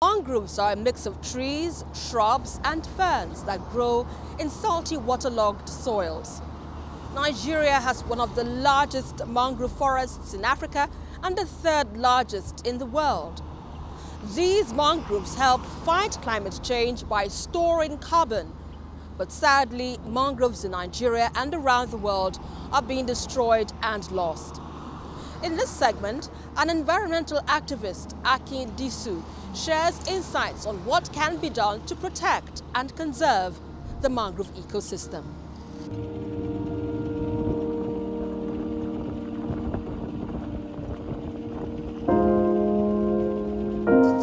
Mangroves are a mix of trees, shrubs and ferns that grow in salty waterlogged soils. Nigeria has one of the largest mangrove forests in Africa and the third largest in the world. These mangroves help fight climate change by storing carbon. But sadly, mangroves in Nigeria and around the world are being destroyed and lost. In this segment, an environmental activist, Akin Disu, shares insights on what can be done to protect and conserve the mangrove ecosystem.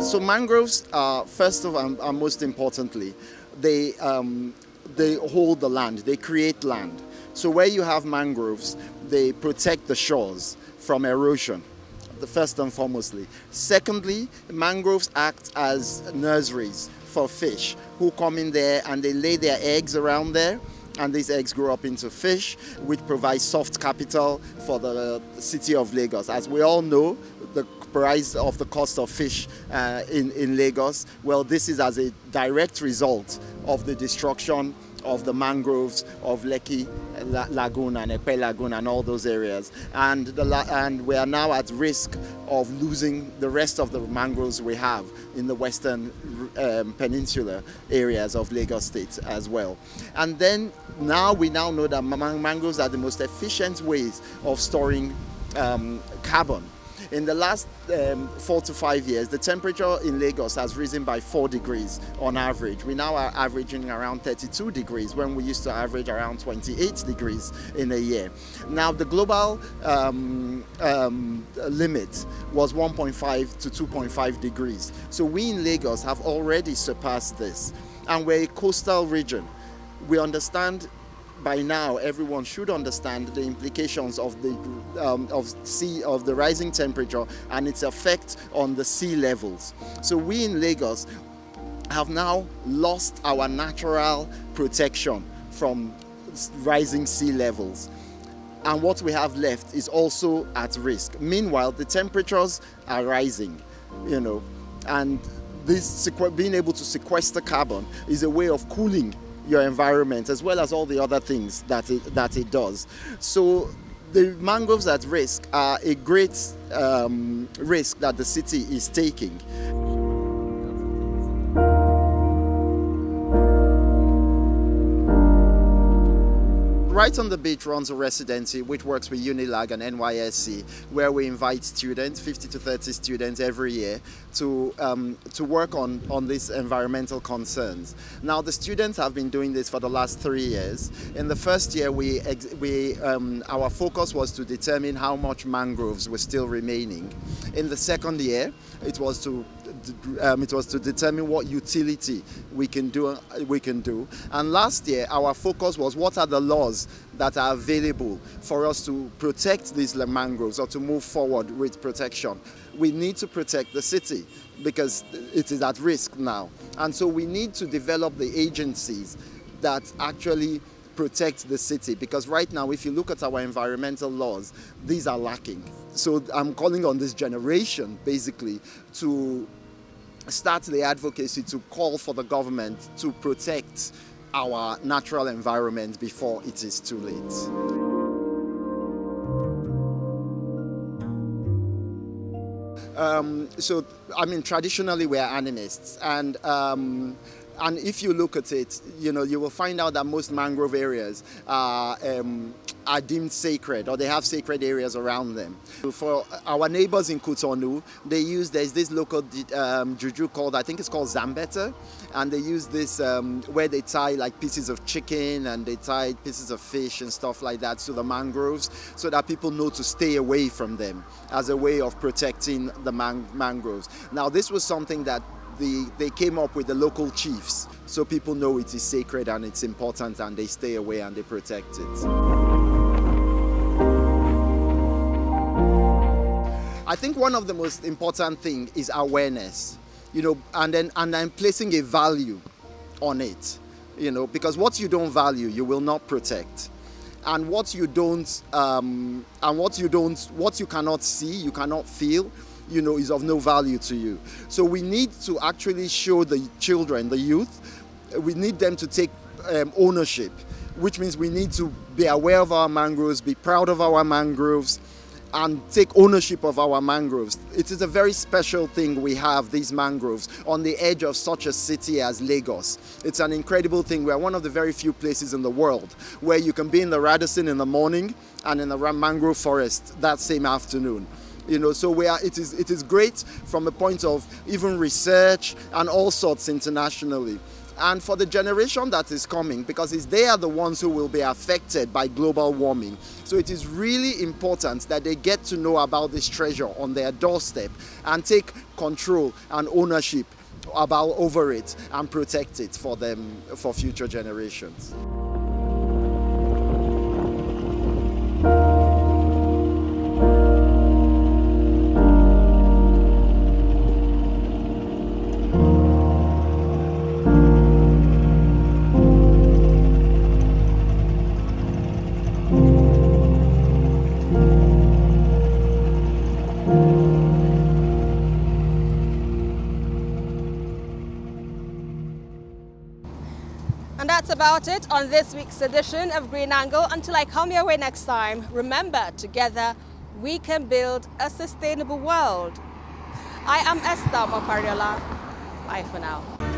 So mangroves are, first of all, and most importantly, they hold the land, they create land. So where you have mangroves, they protect the shores from erosion, first and foremostly. Secondly, mangroves act as nurseries for fish who come in there and they lay their eggs around there, and these eggs grow up into fish, which provides soft capital for the city of Lagos. As we all know, the price of the cost of fish in Lagos, well, this is as a direct result of the destruction of the mangroves of Lekki Lagoon and Epe Lagoon and all those areas. And we are now at risk of losing the rest of the mangroves we have in the western peninsular areas of Lagos State as well. And then we now know that mangroves are the most efficient ways of storing carbon. In the last 4 to 5 years, the temperature in Lagos has risen by 4 degrees on average. We now are averaging around 32 degrees when we used to average around 28 degrees in a year. Now, the global limit was 1.5 to 2.5 degrees. So we in Lagos have already surpassed this. And we're a coastal region. We understand by now, everyone should understand the implications of the rising temperature and its effect on the sea levels. So we in Lagos have now lost our natural protection from rising sea levels. And what we have left is also at risk. Meanwhile, the temperatures are rising, and this being able to sequester carbon is a way of cooling your environment, as well as all the other things that it does. So the mangroves at risk are a great risk that the city is taking. Right on the beach runs a residency which works with Unilag and NYSC, where we invite students, 50 to 30 students every year, to work on these environmental concerns. Now, the students have been doing this for the last 3 years. In the first year, our focus was to determine how much mangroves were still remaining. In the second year, it was to determine what utility we can do. And last year, our focus was what are the laws that are available for us to protect these mangroves or to move forward with protection. We need to protect the city because it is at risk now. And so we need to develop the agencies that actually protect the city, because right now, if you look at our environmental laws, these are lacking. So I'm calling on this generation basically to start the advocacy to call for the government to protect our natural environment before it is too late. Traditionally we are animists, and if you look at it, you will find out that most mangrove areas are deemed sacred, or they have sacred areas around them. For our neighbors in Cotonou, there's this local juju called, I think it's called Zambeta, and they use this where they tie like pieces of chicken and they tie pieces of fish and stuff like that to the mangroves so that people know to stay away from them as a way of protecting the mangroves. Now, this was something that they came up with the local chiefs, so people know it is sacred and it's important, and they stay away and they protect it. I think one of the most important things is awareness, and then placing a value on it, because what you don't value, you will not protect. And what you cannot see, you cannot feel, is of no value to you. So we need to actually show the children, the youth, we need them to take ownership, which means we need to be aware of our mangroves, be proud of our mangroves, and take ownership of our mangroves. It is a very special thing we have, these mangroves, on the edge of such a city as Lagos. It's an incredible thing. We are one of the very few places in the world where you can be in the Radisson in the morning and in the mangrove forest that same afternoon. So it is great from a point of even research and all sorts internationally. And for the generation that is coming, because they are the ones who will be affected by global warming. So it is really important that they get to know about this treasure on their doorstep and take control and ownership over it and protect it for them, for future generations. And that's about it on this week's edition of Green Angle. Until I come your way next time, remember, together we can build a sustainable world. I am Esther Mopariola. Bye for now.